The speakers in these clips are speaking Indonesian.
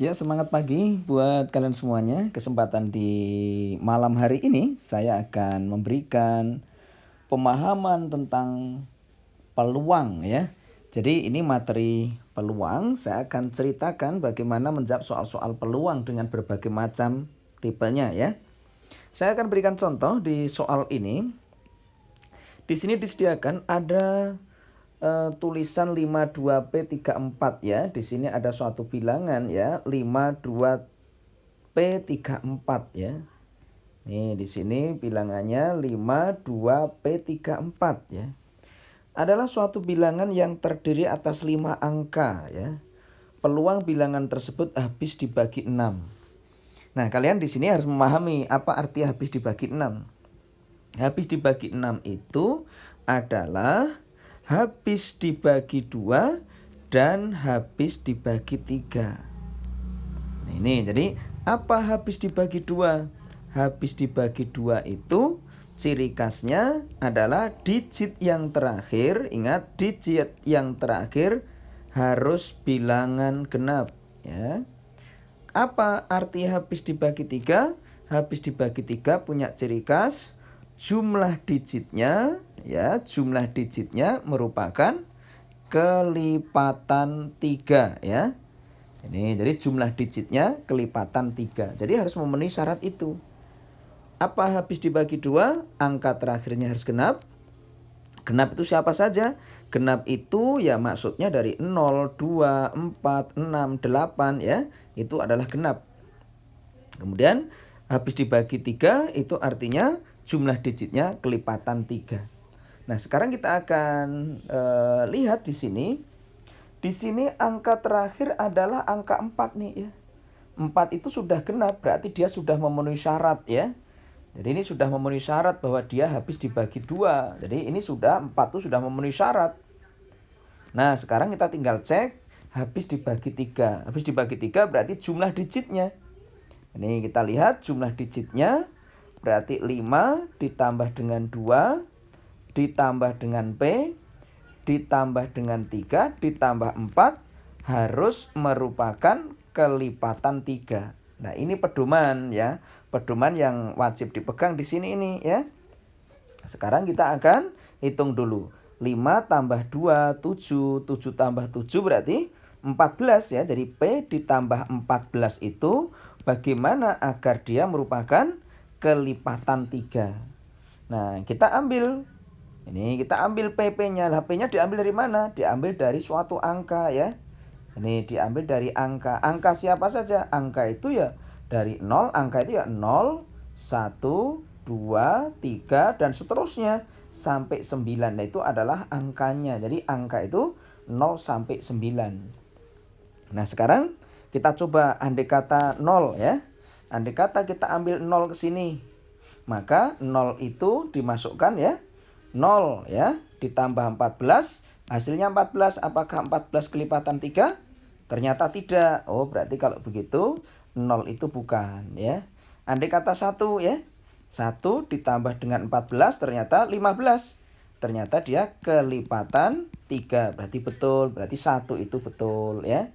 Ya, semangat pagi buat kalian semuanya. Kesempatan di malam hari ini saya akan memberikan pemahaman tentang peluang ya. Jadi ini materi peluang, saya akan ceritakan bagaimana menjawab soal-soal peluang dengan berbagai macam tipenya ya. Saya akan berikan contoh di soal ini. Di sini disediakan ada tulisan 52P34 ya. Di sini ada suatu bilangan ya, 52P34 ya. Nih di sini bilangannya 52P34 ya. Adalah suatu bilangan yang terdiri atas 5 angka ya. Peluang bilangan tersebut habis dibagi 6. Nah, kalian di sini harus memahami apa arti habis dibagi 6. Habis dibagi 6 itu adalah habis dibagi 2 dan habis dibagi 3. Nah, ini jadi apa habis dibagi 2? Habis dibagi 2 itu ciri khasnya adalah digit yang terakhir. Ingat, digit yang terakhir harus bilangan genap ya. Apa arti habis dibagi 3? Habis dibagi 3 punya ciri khas jumlah digitnya ya, jumlah digitnya merupakan kelipatan 3 ya. Ini jadi jumlah digitnya kelipatan 3. Jadi harus memenuhi syarat itu. Apa habis dibagi 2? Angka terakhirnya harus genap. Genap itu siapa saja? Genap itu ya maksudnya dari 0, 2, 4, 6, 8 ya. Itu adalah genap. Kemudian habis dibagi 3 itu artinya jumlah digitnya kelipatan 3. Nah, sekarang kita akan lihat di sini. Di sini angka terakhir adalah angka 4 nih ya. 4 itu sudah genap, berarti dia sudah memenuhi syarat ya. Jadi ini sudah memenuhi syarat bahwa dia habis dibagi 2. Jadi ini sudah 4 itu sudah memenuhi syarat. Nah, sekarang kita tinggal cek habis dibagi 3. Habis dibagi 3 berarti jumlah digitnya. Ini kita lihat jumlah digitnya berarti 5 ditambah dengan 2 ditambah dengan P ditambah dengan 3 ditambah 4 harus merupakan kelipatan 3. Nah, ini pedoman ya. Pedoman yang wajib dipegang di sini ini ya. Sekarang kita akan hitung dulu. 5 tambah 2, 7. 7 tambah 7 berarti 14 ya. Jadi P ditambah 14 itu bagaimana agar dia merupakan kelipatan 3. Nah, kita ambil. Ini kita ambil PP-nya. Lah, P-nya diambil dari mana? Diambil dari suatu angka ya. Ini diambil dari angka. Angka siapa saja? Angka itu ya dari 0, angka itu ya 0, 1, 2, 3 dan seterusnya sampai 9. Nah, itu adalah angkanya. Jadi angka itu 0 sampai 9. Nah, sekarang kita coba andai kata 0 ya. Andai kata kita ambil 0 ke sini. Maka 0 itu dimasukkan ya. 0 ya ditambah 14 hasilnya 14. Apakah 14 kelipatan 3? Ternyata tidak. Oh, berarti kalau begitu 0 itu bukan ya. Andai kata 1 ya. 1 ditambah dengan 14 ternyata 15. Ternyata dia kelipatan 3. Berarti betul. Berarti 1 itu betul ya.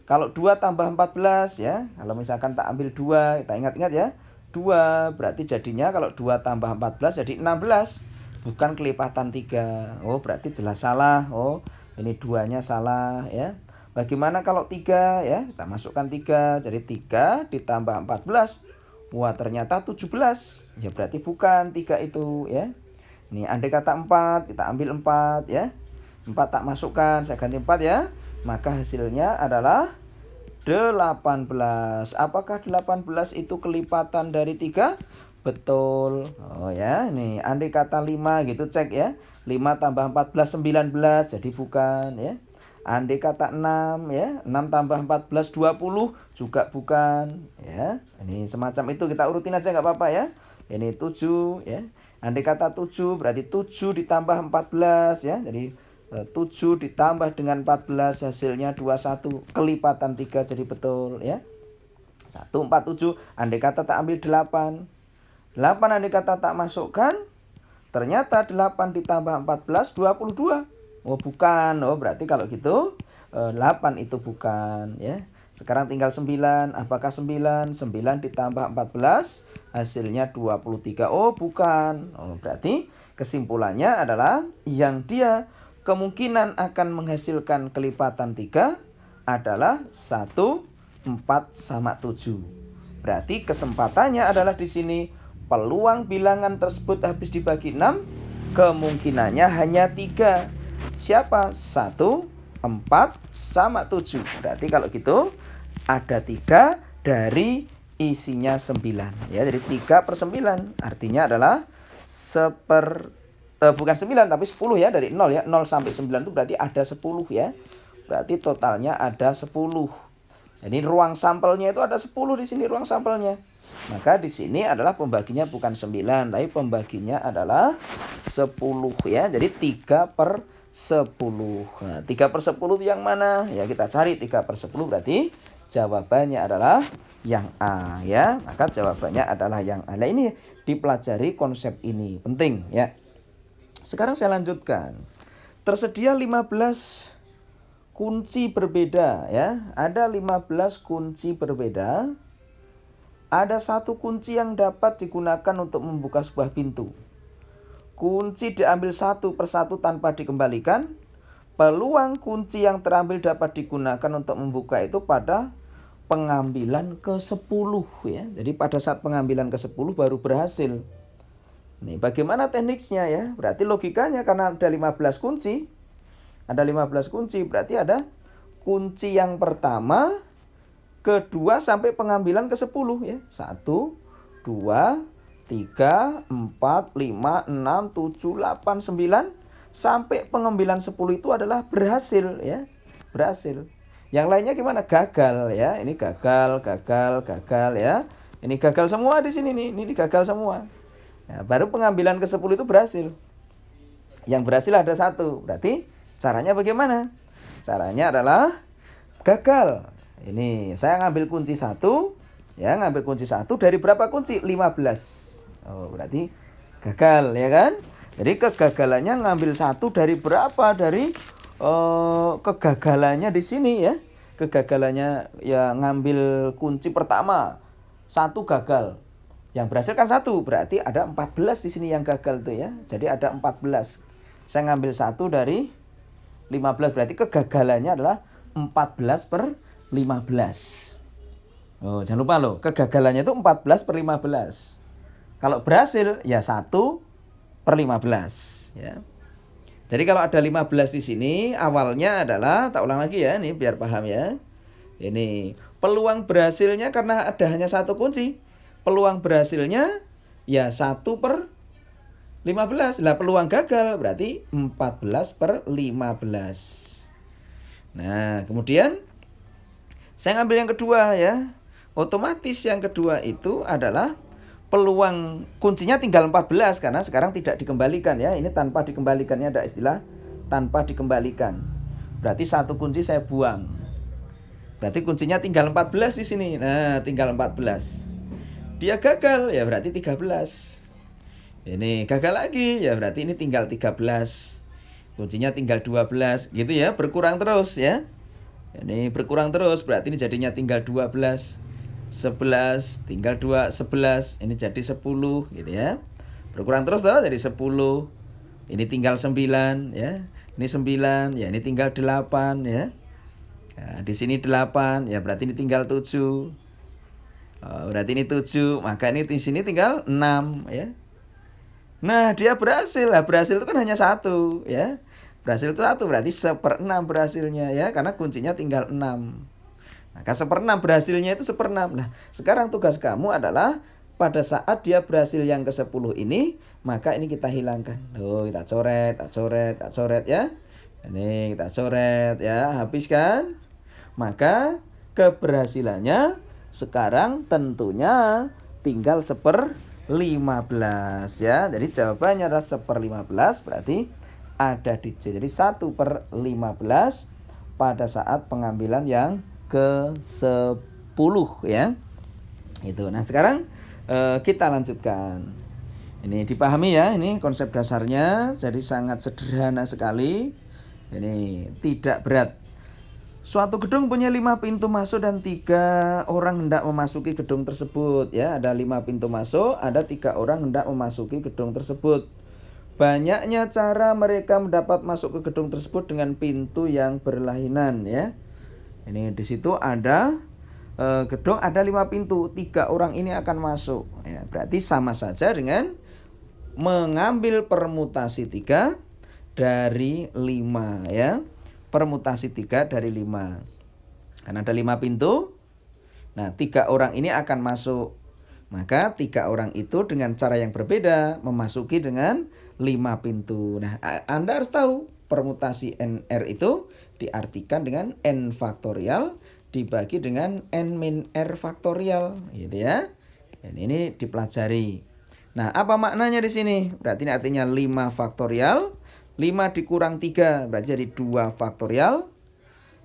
Kalau 2 tambah 14 ya. Kalau misalkan tak ambil 2, kita ingat-ingat ya. 2 berarti jadinya kalau 2 tambah 14 jadi 16. Bukan kelipatan 3. Oh, berarti jelas salah. Oh, ini 2-nya salah ya. Bagaimana kalau 3 ya? Kita masukkan 3. Jadi 3 ditambah 14. Wah, ternyata 17. Ya berarti bukan 3 itu ya. Ini andai kata 4, kita ambil 4 ya. 4 tak masukkan, saya ganti 4 ya. Maka hasilnya adalah 18. Apakah 18 itu kelipatan dari 3? Betul. Oh ya, nih andai kata 5 gitu, cek ya. 5 tambah 14 19, jadi bukan ya. Andai kata 6 ya, 6 tambah 14 20 juga bukan ya. Ini semacam itu kita urutin aja nggak apa-apa ya. Ini 7 ya. Andai kata 7 berarti 7 ditambah 14 ya. Jadi 7 ditambah dengan 14 hasilnya 21. Kelipatan 3 jadi betul ya. 147. Andai kata tak ambil 8. 8 andai kata tak masukkan. Ternyata 8 ditambah 14 22. Oh bukan. Oh berarti kalau gitu 8 itu bukan ya. Sekarang tinggal 9. Apakah 9? 9 ditambah 14 hasilnya 23. Oh bukan. Berarti kesimpulannya adalah yang dia kemungkinan akan menghasilkan kelipatan 3 adalah 1, 4 sama 7. Berarti kesempatannya adalah di sini peluang bilangan tersebut habis dibagi 6 kemungkinannya hanya 3. Siapa? 1, 4 sama 7. Berarti kalau gitu ada 3 dari isinya 9. Ya, jadi 3/9 artinya adalah bukan 9 tapi 10 ya, dari 0 ya. 0 sampai 9 itu berarti ada 10 ya. Berarti totalnya ada 10. Jadi ruang sampelnya itu ada 10 di sini ruang sampelnya. Maka di sini adalah pembaginya bukan 9 tapi pembaginya adalah 10 ya. Jadi 3/10. Nah, 3/10 itu yang mana? Ya kita cari 3/10 berarti jawabannya adalah yang A ya. Maka jawabannya adalah yang A. Nah, ini dipelajari konsep ini, penting ya. Sekarang saya lanjutkan. Tersedia 15 kunci berbeda ya. Ada 15 kunci berbeda. Ada satu kunci yang dapat digunakan untuk membuka sebuah pintu. Kunci diambil satu persatu tanpa dikembalikan. Peluang kunci yang terambil dapat digunakan untuk membuka itu pada pengambilan ke-10 ya. Jadi pada saat pengambilan ke-10 baru berhasil. Nih, bagaimana tekniknya ya? Berarti logikanya karena ada 15 kunci. Ada 15 kunci, berarti ada kunci yang pertama, kedua sampai pengambilan ke-10 ya. 1, 2, 3, 4, 5, 6, 7, 8, 9 sampai pengambilan 10 itu adalah berhasil ya. Berhasil. Yang lainnya gimana? Gagal ya. Ini gagal ya. Ini gagal semua di sini nih. Ini gagal semua. Nah, baru pengambilan ke-10 itu berhasil. Yang berhasil ada 1. Berarti caranya bagaimana? Caranya adalah gagal. Ini saya ngambil kunci 1. Ya, ngambil kunci 1 dari berapa kunci? 15. Oh, berarti gagal ya kan? Jadi kegagalannya ngambil 1 dari berapa? Dari kegagalannya di sini ya. Kegagalannya ya ngambil kunci pertama 1 gagal. Yang berhasil kan 1, berarti ada 14 di sini yang gagal tuh ya. Jadi ada 14. Saya ngambil 1 dari 15, berarti kegagalannya adalah 14/15. Oh, jangan lupa loh, kegagalannya itu 14/15. Kalau berhasil ya 1/15 ya. Jadi kalau ada 15 di sini awalnya adalah, tak ulang lagi ya, nih biar paham ya. Ini peluang berhasilnya karena ada hanya 1 kunci. Peluang berhasilnya ya 1/15. Lah peluang gagal berarti 14/15. Nah, kemudian saya ngambil yang kedua ya. Otomatis yang kedua itu adalah peluang kuncinya tinggal 14 karena sekarang tidak dikembalikan ya. Ini tanpa dikembalikannya, ada istilah tanpa dikembalikan. Berarti 1 kunci saya buang. Berarti kuncinya tinggal 14 di sini. Nah, tinggal 14. Dia gagal ya berarti 13. Ini gagal lagi ya berarti ini tinggal 13. Kuncinya tinggal 12 gitu ya, berkurang terus ya. Ini berkurang terus berarti ini jadinya tinggal 12. 11 tinggal 2 11 ini jadi 10 gitu ya. Berkurang terus toh jadi 10. Ini tinggal 9 ya. Ini 9 ya, ini tinggal 8 ya. Nah, di sini 8 ya berarti ini tinggal 7. Berarti ini 7, maka ini di sini tinggal 6 ya. Nah, dia berhasil. Lah berhasil itu kan hanya 1 ya. Berhasil itu 1 berarti 1/6 berhasilnya ya, karena kuncinya tinggal 6. Maka 1/6 berhasilnya itu 1/6. Nah, sekarang tugas kamu adalah pada saat dia berhasil yang ke-10 ini, maka ini kita hilangkan. Kita coret ya. Ini kita coret ya, habiskan. Maka keberhasilannya sekarang tentunya tinggal 1/15 ya. Jadi jawabannya adalah 1/15 berarti ada di C. Jadi 1/15 pada saat pengambilan yang ke-10 ya. Itu. Nah, sekarang kita lanjutkan. Ini dipahami ya, ini konsep dasarnya. Jadi sangat sederhana sekali. Ini tidak berat. Suatu gedung punya 5 pintu masuk dan 3 orang hendak memasuki gedung tersebut. Ya, ada 5 pintu masuk, ada 3 orang hendak memasuki gedung tersebut. Banyaknya cara mereka mendapat masuk ke gedung tersebut dengan pintu yang berlainan. Ya, ini di situ ada gedung ada 5 pintu, 3 orang ini akan masuk. Ya, berarti sama saja dengan mengambil permutasi 3 dari 5 ya. Permutasi 3 dari 5. Karena ada 5 pintu. Nah, 3 orang ini akan masuk. Maka 3 orang itu dengan cara yang berbeda memasuki dengan 5 pintu. Nah, Anda harus tahu permutasi NR itu diartikan dengan N faktorial dibagi dengan N min R faktorial, gitu ya. Dan ini dipelajari. Nah, apa maknanya di sini? Berarti ini artinya 5 faktorial. 5 dikurang 3 berarti jadi 2 faktorial.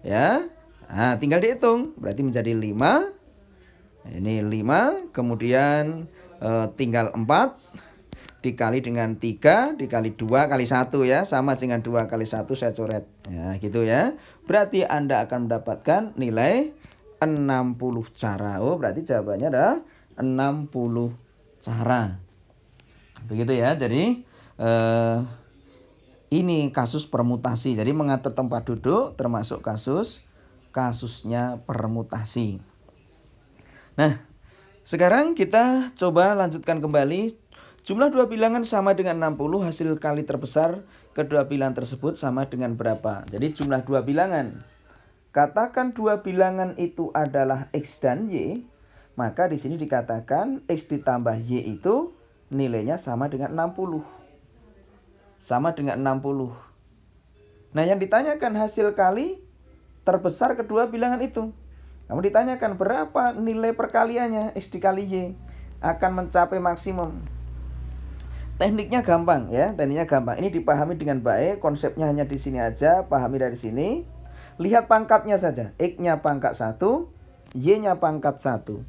Ya. Nah, tinggal dihitung. Berarti menjadi 5. Ini 5. Kemudian tinggal 4. Dikali dengan 3. Dikali 2 kali 1 ya. Sama dengan 2 kali 1 saya coret. Ya gitu ya. Berarti Anda akan mendapatkan nilai 60 cara. Oh berarti jawabannya adalah 60 cara. Begitu ya. Jadi ini kasus permutasi. Jadi mengatur tempat duduk termasuk kasusnya permutasi. Nah, sekarang kita coba lanjutkan kembali. Jumlah 2 bilangan sama dengan 60, hasil kali terbesar kedua bilangan tersebut sama dengan berapa? Jadi jumlah 2 bilangan. Katakan 2 bilangan itu adalah X dan Y, maka di sini dikatakan X ditambah Y itu nilainya sama dengan 60. Sama dengan 60. Nah, yang ditanyakan hasil kali terbesar kedua bilangan itu. Kamu ditanyakan berapa nilai perkaliannya X dikali Y akan mencapai maksimum. Tekniknya gampang ya, tekniknya gampang. Ini dipahami dengan baik, konsepnya hanya di sini aja, pahami dari sini. Lihat pangkatnya saja, X-nya pangkat 1, Y-nya pangkat 1.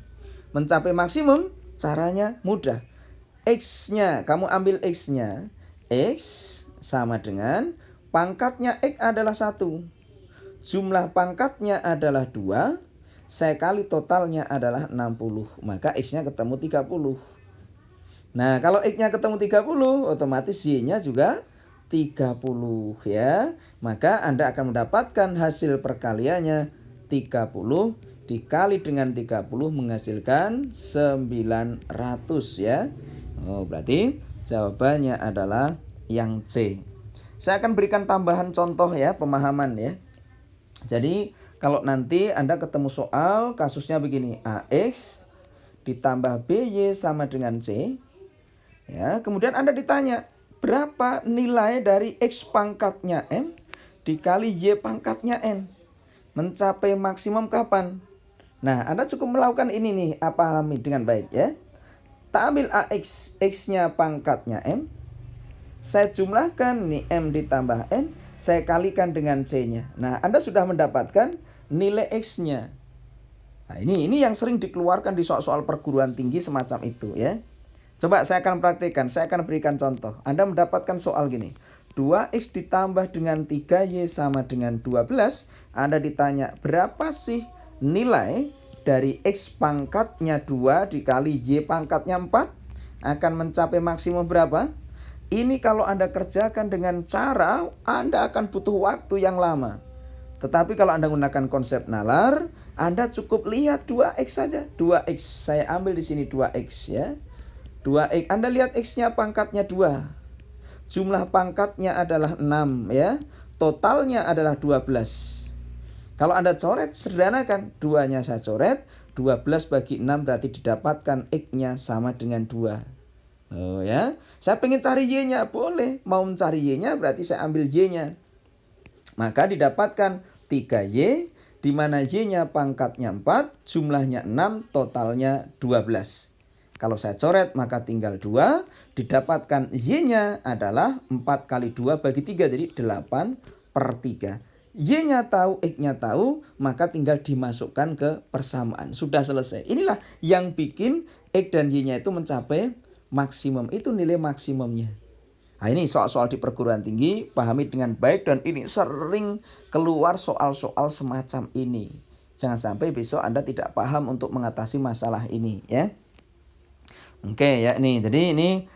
Mencapai maksimum caranya mudah. X-nya, kamu ambil X-nya. X sama dengan pangkatnya X adalah 1. Jumlah pangkatnya adalah 2. Saya kali totalnya adalah 60. Maka X-nya ketemu 30. Nah, kalau X-nya ketemu 30, otomatis Y-nya juga 30 ya. Maka Anda akan mendapatkan hasil perkaliannya 30 dikali dengan 30 menghasilkan 900 ya. Oh, berarti jawabannya adalah yang C. Saya akan berikan tambahan contoh ya, pemahaman ya. Jadi kalau nanti Anda ketemu soal kasusnya begini, AX ditambah BY sama dengan C. Ya, kemudian Anda ditanya, berapa nilai dari X pangkatnya N dikali Y pangkatnya N? Mencapai maksimum kapan? Nah, Anda cukup melakukan ini nih, pahami dengan baik ya. Tak ambil AX, X-nya pangkatnya M. Saya jumlahkan nih M ditambah N, saya kalikan dengan C-nya. Nah, Anda sudah mendapatkan nilai X-nya. Nah, ini yang sering dikeluarkan di soal-soal perguruan tinggi semacam itu ya. Coba saya akan praktikkan, saya akan berikan contoh. Anda mendapatkan soal gini. 2X ditambah dengan 3Y sama dengan 12. Anda ditanya berapa sih nilai dari X pangkatnya 2 dikali Y pangkatnya 4 akan mencapai maksimum berapa? Ini kalau Anda kerjakan dengan cara, Anda akan butuh waktu yang lama. Tetapi kalau Anda menggunakan konsep nalar, Anda cukup lihat 2X saja. 2X, saya ambil di sini 2X ya. 2X, Anda lihat X-nya pangkatnya 2. Jumlah pangkatnya adalah 6 ya. Totalnya adalah 12. Kalau Anda coret, sederhanakan. 2-nya saya coret, 12 bagi 6 berarti didapatkan X-nya sama dengan 2. Oh ya, saya pengen cari Y-nya, boleh. Mau mencari Y-nya berarti saya ambil Y-nya. Maka didapatkan 3Y, di mana Y-nya pangkatnya 4, jumlahnya 6, totalnya 12. Kalau saya coret maka tinggal 2, didapatkan Y-nya adalah 4 kali 2 bagi 3, jadi 8/3. Y-nya tahu, X-nya tahu, maka tinggal dimasukkan ke persamaan. Sudah selesai. Inilah yang bikin X dan Y-nya itu mencapai maksimum. Itu nilai maksimumnya. Nah, ini soal-soal di perguruan tinggi, pahami dengan baik dan ini sering keluar soal-soal semacam ini. Jangan sampai besok Anda tidak paham untuk mengatasi masalah ini ya. Oke ya nih, jadi ini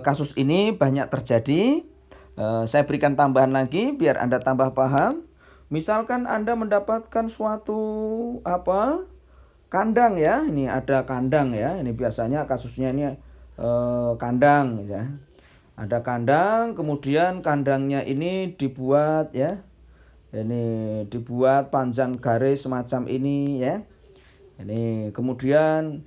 kasus ini banyak terjadi. Saya berikan tambahan lagi biar Anda tambah paham. Misalkan Anda mendapatkan suatu kandang ya, ini ada kandang ya, ini biasanya kasusnya ini kandang ya. Ada kandang, kemudian kandangnya ini dibuat ya. Ini dibuat panjang garis semacam ini ya. Ini kemudian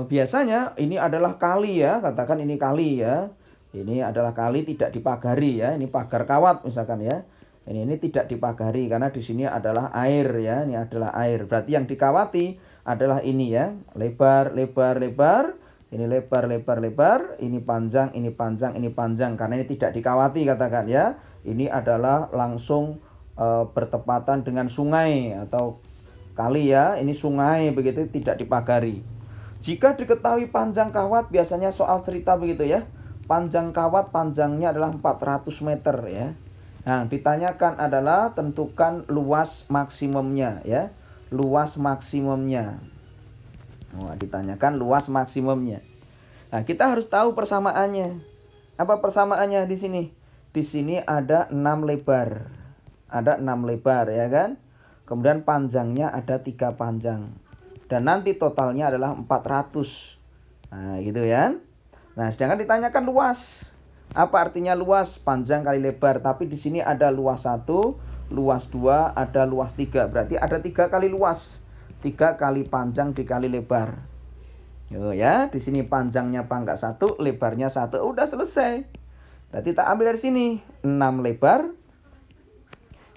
biasanya ini adalah kali ya, katakan ini kali ya. Ini adalah kali tidak dipagari ya, ini pagar kawat misalkan ya. Ini tidak dipagari karena di sini adalah air ya, ini adalah air. Berarti yang dikawati adalah ini ya, lebar, lebar, lebar. Ini lebar, lebar, lebar, ini panjang, ini panjang, ini panjang. Karena ini tidak dikawati katakan ya. Ini adalah langsung bertepatan dengan sungai atau kali ya. Ini sungai begitu tidak dipagari. Jika diketahui panjang kawat biasanya soal cerita begitu ya. Panjang kawat panjangnya adalah 400 meter ya. Nah ditanyakan adalah tentukan luas maksimumnya ya. Luas maksimumnya. Ditanyakan luas maksimumnya. Nah, kita harus tahu persamaannya. Apa persamaannya di sini? Di sini ada 6 lebar. Ada 6 lebar ya kan? Kemudian panjangnya ada 3 panjang. Dan nanti totalnya adalah 400. Nah, gitu ya. Nah, sedangkan ditanyakan luas. Apa artinya luas? Panjang kali lebar. Tapi di sini ada luas 1, luas 2, ada luas 3. Berarti ada 3 kali luas. 3 kali panjang dikali lebar. Yo ya, di sini panjangnya pangkat 1, lebarnya 1. Udah selesai. Berarti kita ambil dari sini 6 lebar.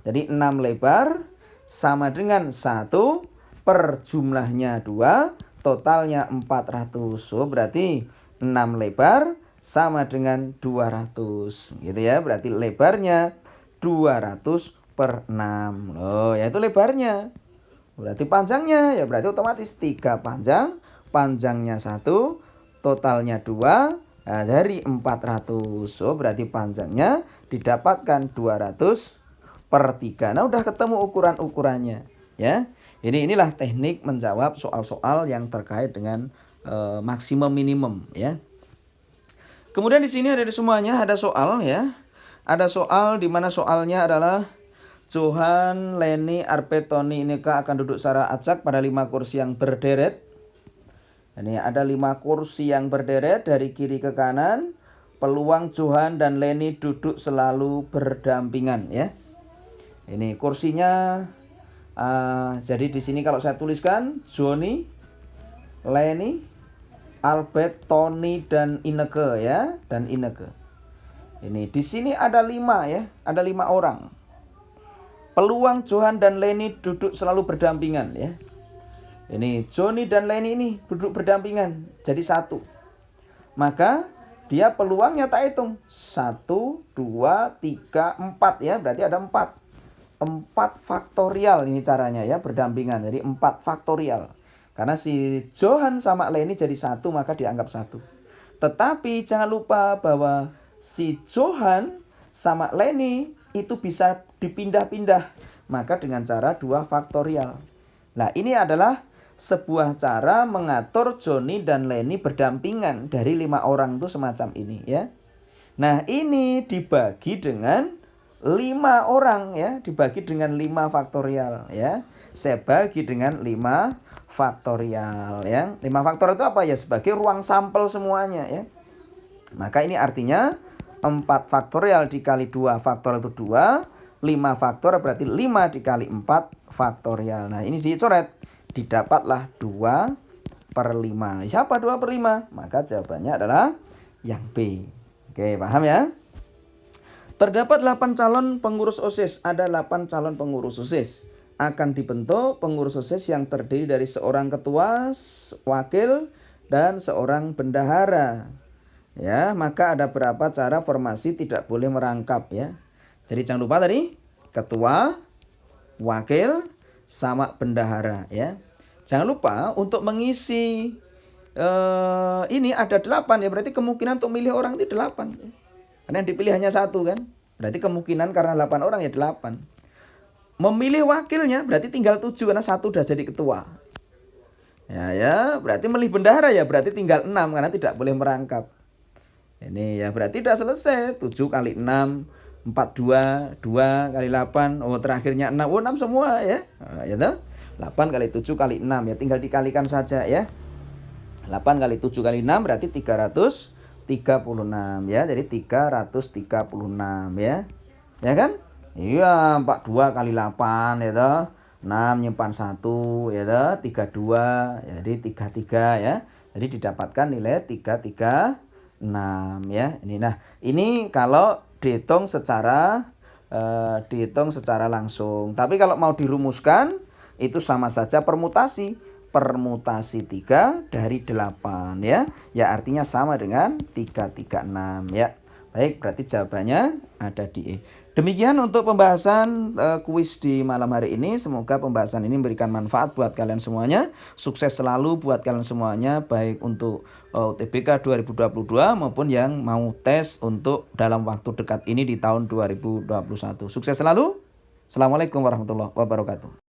Jadi 6 lebar sama dengan 1 per jumlahnya 2, totalnya 400. So, berarti 6 lebar sama dengan 200. Gitu ya, berarti lebarnya 200 per 6. Loh, ya itu lebarnya. Berarti panjangnya ya berarti otomatis 3 panjang, panjangnya 1, totalnya 2, nah dari 400. So berarti panjangnya didapatkan 200 per 3. Nah udah ketemu ukuran-ukurannya ya. Jadi inilah teknik menjawab soal-soal yang terkait dengan maksimum minimum ya. Kemudian di sini ada di semuanya ada soal ya. Ada soal di mana soalnya adalah Johan, Leni, Arpet, Tony, Ineka akan duduk secara acak pada 5 kursi yang berderet. Ini ada 5 kursi yang berderet dari kiri ke kanan. Peluang Johan dan Leni duduk selalu berdampingan ya. Ini kursinya. Jadi di sini kalau saya tuliskan Joni, Leni, Albert, Tony dan Ineke ya, dan Ineke. Ini di sini ada 5 ya, ada 5 orang. Peluang Johan dan Leni duduk selalu berdampingan ya. Ini Joni dan Leni ini duduk berdampingan jadi 1. Maka dia peluangnya tak hitung. 1, 2, 3, 4 ya. Berarti ada 4. 4 faktorial ini caranya ya, berdampingan. Jadi 4 faktorial. Karena si Johan sama Leni jadi 1 maka dianggap 1. Tetapi jangan lupa bahwa si Johan sama Leni itu bisa dipindah-pindah. Maka dengan cara 2 faktorial. Nah ini adalah sebuah cara mengatur Joni dan Leni berdampingan dari 5 orang itu semacam ini ya. Nah ini dibagi dengan 5 orang ya. Dibagi dengan 5 faktorial ya. Saya bagi dengan 5 faktorial ya. 5 faktorial itu apa ya? Sebagai ruang sampel semuanya ya. Maka ini artinya 4 faktorial dikali 2 faktorial itu 2. 5 faktorial berarti 5 dikali 4 faktorial. Nah ini dicoret. Didapatlah 2 per 5. Siapa 2 per 5? Maka jawabannya adalah yang B. Oke paham ya? Terdapat 8 calon pengurus OSIS. Ada 8 calon pengurus OSIS. Akan dibentuk pengurus OSIS yang terdiri dari seorang ketua, wakil, dan seorang bendahara. Ya, maka ada berapa cara formasi tidak boleh merangkap ya. Jadi jangan lupa tadi ketua, wakil, sama bendahara ya. Jangan lupa untuk mengisi ini ada 8 ya, berarti kemungkinan untuk milih orang itu 8 ya. Karena yang dipilih hanya satu kan. Berarti kemungkinan karena 8 orang ya 8. Memilih wakilnya berarti tinggal 7 karena satu udah jadi ketua. Ya, berarti milih bendahara ya berarti tinggal 6 karena tidak boleh merangkap. Ini ya berarti udah selesai. 7 kali 6, 42, 2 kali 8, oh terakhirnya 6. Oh 6 semua ya. Ya toh? 8 kali 7 kali 6 ya tinggal dikalikan saja ya. 8 kali 7 kali 6 berarti 336 ya. Jadi 336 ya. Ya kan? Iya, 42 kali 8 ya toh. 6 nyimpan 1 ya toh. 32 jadi 33 ya. Jadi didapatkan nilai 336 ya. Ini kalau dihitung secara langsung. Tapi kalau mau dirumuskan itu sama saja permutasi. Permutasi 3 dari 8 ya. Ya artinya sama dengan 336 ya. Baik, berarti jawabannya ada di E. Demikian untuk pembahasan kuis di malam hari ini. Semoga pembahasan ini memberikan manfaat buat kalian semuanya. Sukses selalu buat kalian semuanya, baik untuk UTBK 2022 maupun yang mau tes untuk dalam waktu dekat ini di tahun 2021. Sukses selalu. Assalamualaikum warahmatullahi wabarakatuh.